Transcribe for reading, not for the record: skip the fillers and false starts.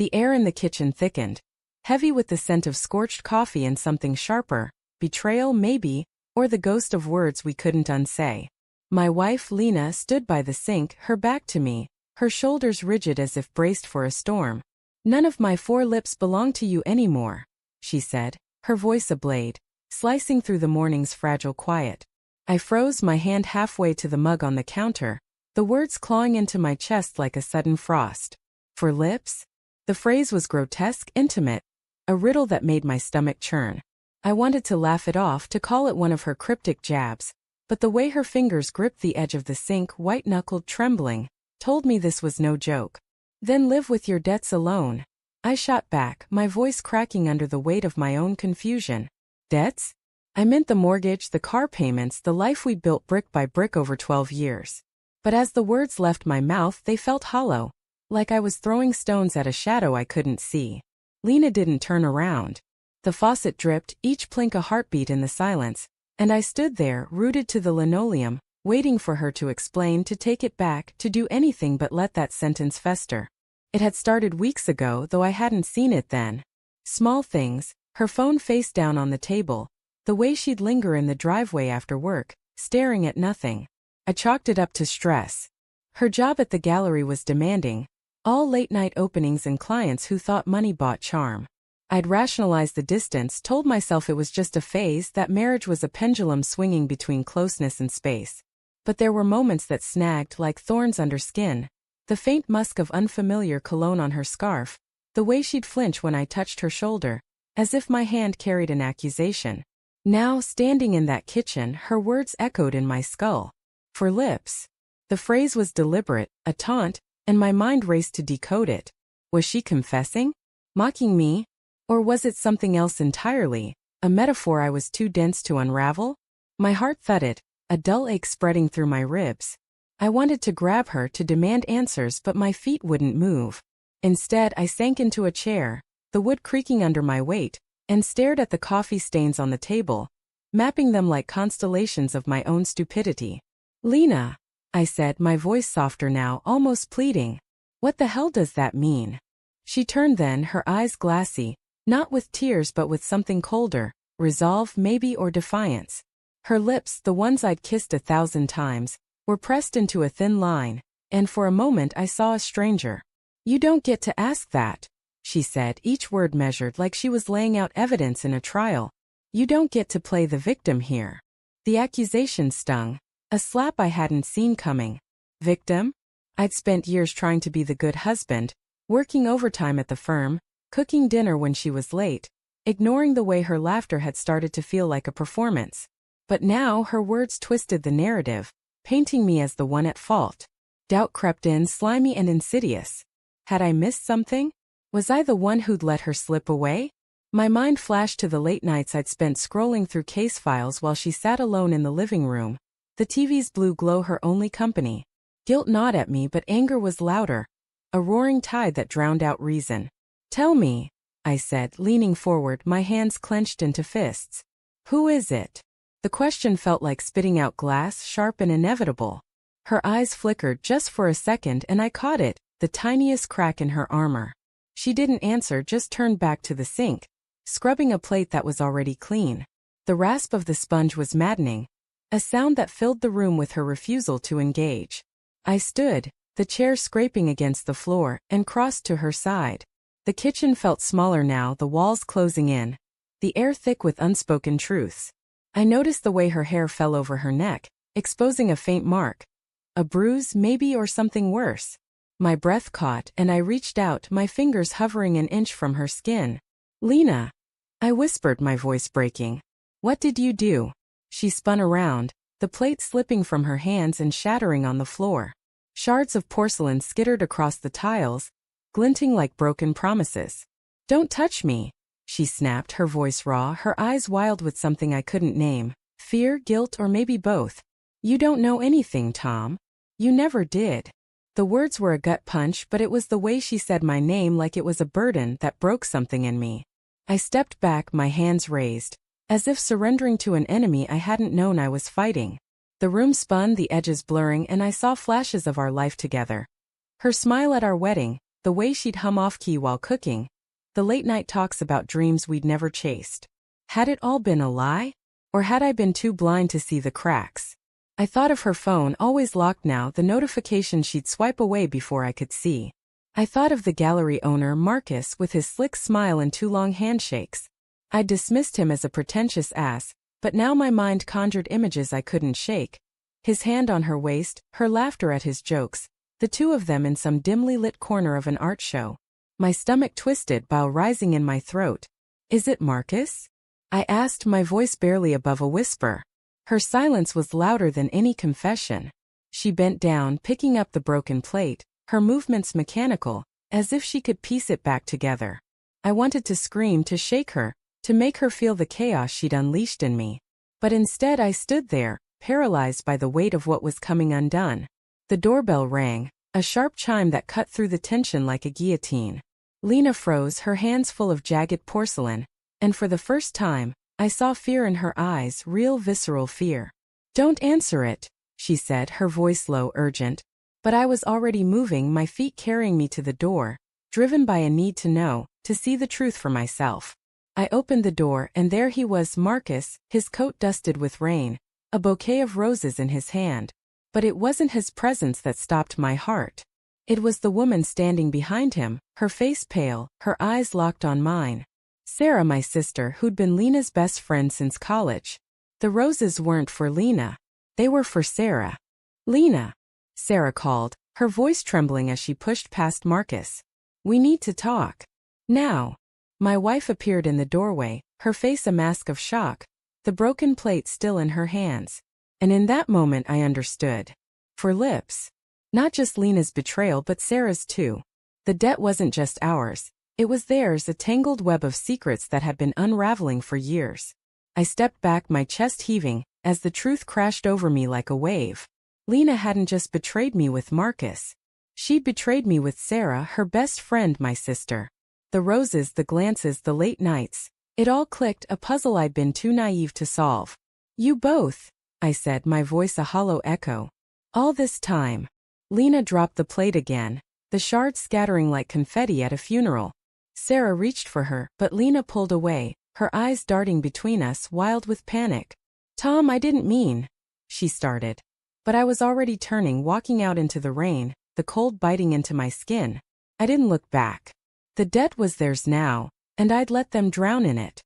The air in the kitchen thickened, heavy with the scent of scorched coffee and something sharper, betrayal maybe, or the ghost of words we couldn't unsay. My wife, Lena, stood by the sink, her back to me, her shoulders rigid as if braced for a storm. "None of my 4 lips belong to you anymore," she said, her voice a blade, slicing through the morning's fragile quiet. I froze, my hand halfway to the mug on the counter, the words clawing into my chest like a sudden frost. "For lips?" The phrase was grotesque, intimate, a riddle that made my stomach churn. I wanted to laugh it off, to call it one of her cryptic jabs, but the way her fingers gripped the edge of the sink, white-knuckled, trembling, told me this was no joke. "Then live with your debts alone," I shot back, my voice cracking under the weight of my own confusion. "Debts?" I meant the mortgage, the car payments, the life we'd built brick by brick over 12 years. But as the words left my mouth, they felt hollow, like I was throwing stones at a shadow I couldn't see. Lena didn't turn around. The faucet dripped, each plink a heartbeat in the silence, and I stood there, rooted to the linoleum, waiting for her to explain, to take it back, to do anything but let that sentence fester. It had started weeks ago, though I hadn't seen it then. Small things, her phone face down on the table, the way she'd linger in the driveway after work, staring at nothing. I chalked it up to stress. Her job at the gallery was demanding, all late-night openings and clients who thought money bought charm. I'd rationalized the distance, told myself it was just a phase, that marriage was a pendulum swinging between closeness and space. But there were moments that snagged like thorns under skin. The faint musk of unfamiliar cologne on her scarf, the way she'd flinch when I touched her shoulder, as if my hand carried an accusation. Now, standing in that kitchen, her words echoed in my skull. "For lips." The phrase was deliberate, a taunt, and my mind raced to decode it. Was she confessing? Mocking me? Or was it something else entirely, a metaphor I was too dense to unravel? My heart thudded, a dull ache spreading through my ribs. I wanted to grab her, to demand answers, but my feet wouldn't move. Instead, I sank into a chair, the wood creaking under my weight, and stared at the coffee stains on the table, mapping them like constellations of my own stupidity. "Lena," I said, my voice softer now, almost pleading. "What the hell does that mean?" She turned then, her eyes glassy, not with tears but with something colder, resolve maybe, or defiance. Her lips, the ones I'd kissed 1,000 times, were pressed into a thin line, and for a moment I saw a stranger. "You don't get to ask that," she said, each word measured like she was laying out evidence in a trial. "You don't get to play the victim here." The accusation stung, a slap I hadn't seen coming. Victim? I'd spent years trying to be the good husband, working overtime at the firm, cooking dinner when she was late, ignoring the way her laughter had started to feel like a performance. But now her words twisted the narrative, painting me as the one at fault. Doubt crept in, slimy and insidious. Had I missed something? Was I the one who'd let her slip away? My mind flashed to the late nights I'd spent scrolling through case files while she sat alone in the living room, the TV's blue glow her only company. Guilt gnawed at me, but anger was louder, a roaring tide that drowned out reason. "Tell me," I said, leaning forward, my hands clenched into fists. "Who is it?" The question felt like spitting out glass, sharp and inevitable. Her eyes flickered just for a second, and I caught it, the tiniest crack in her armor. She didn't answer, just turned back to the sink, scrubbing a plate that was already clean. The rasp of the sponge was maddening, a sound that filled the room with her refusal to engage. I stood, the chair scraping against the floor, and crossed to her side. The kitchen felt smaller now, the walls closing in, the air thick with unspoken truths. I noticed the way her hair fell over her neck, exposing a faint mark. A bruise, maybe, or something worse. My breath caught, and I reached out, my fingers hovering an inch from her skin. "Lena," I whispered, my voice breaking. "What did you do?" She spun around, the plate slipping from her hands and shattering on the floor. Shards of porcelain skittered across the tiles, glinting like broken promises. "Don't touch me," she snapped, her voice raw, her eyes wild with something I couldn't name. Fear, guilt, or maybe both. "You don't know anything, Tom. You never did." The words were a gut punch, but it was the way she said my name, like it was a burden, that broke something in me. I stepped back, my hands raised, as if surrendering to an enemy I hadn't known I was fighting. The room spun, the edges blurring, and I saw flashes of our life together. Her smile at our wedding, the way she'd hum off-key while cooking, the late-night talks about dreams we'd never chased. Had it all been a lie? Or had I been too blind to see the cracks? I thought of her phone always locked now, the notification she'd swipe away before I could see. I thought of the gallery owner, Marcus, with his slick smile and 2 long handshakes. I'd dismissed him as a pretentious ass, but now my mind conjured images I couldn't shake. His hand on her waist, her laughter at his jokes, the 2 of them in some dimly lit corner of an art show. My stomach twisted, bile rising in my throat. "Is it Marcus?" I asked, my voice barely above a whisper. Her silence was louder than any confession. She bent down, picking up the broken plate, her movements mechanical, as if she could piece it back together. I wanted to scream, to shake her, to make her feel the chaos she'd unleashed in me. But instead I stood there, paralyzed by the weight of what was coming undone. The doorbell rang, a sharp chime that cut through the tension like a guillotine. Lena froze, her hands full of jagged porcelain, and for the first time, I saw fear in her eyes, real visceral fear. "Don't answer it," she said, her voice low, urgent. But I was already moving, my feet carrying me to the door, driven by a need to know, to see the truth for myself. I opened the door, and there he was, Marcus, his coat dusted with rain, a bouquet of roses in his hand. But it wasn't his presence that stopped my heart. It was the woman standing behind him, her face pale, her eyes locked on mine. Sarah, my sister, who'd been Lena's best friend since college. The roses weren't for Lena. They were for Sarah. "Lena," Sarah called, her voice trembling as she pushed past Marcus. "We need to talk. Now." My wife appeared in the doorway, her face a mask of shock, the broken plate still in her hands. And in that moment I understood. For lips. Not just Lena's betrayal but Sarah's too. The debt wasn't just ours. It was theirs, a tangled web of secrets that had been unraveling for years. I stepped back, my chest heaving, as the truth crashed over me like a wave. Lena hadn't just betrayed me with Marcus. She'd betrayed me with Sarah, her best friend, my sister. The roses, the glances, the late nights. It all clicked, a puzzle I'd been too naive to solve. "You both," I said, my voice a hollow echo. "All this time." Lena dropped the plate again, the shards scattering like confetti at a funeral. Sarah reached for her, but Lena pulled away, her eyes darting between us, wild with panic. "Tom, I didn't mean," she started. But I was already turning, walking out into the rain, the cold biting into my skin. I didn't look back. The debt was theirs now, and I'd let them drown in it.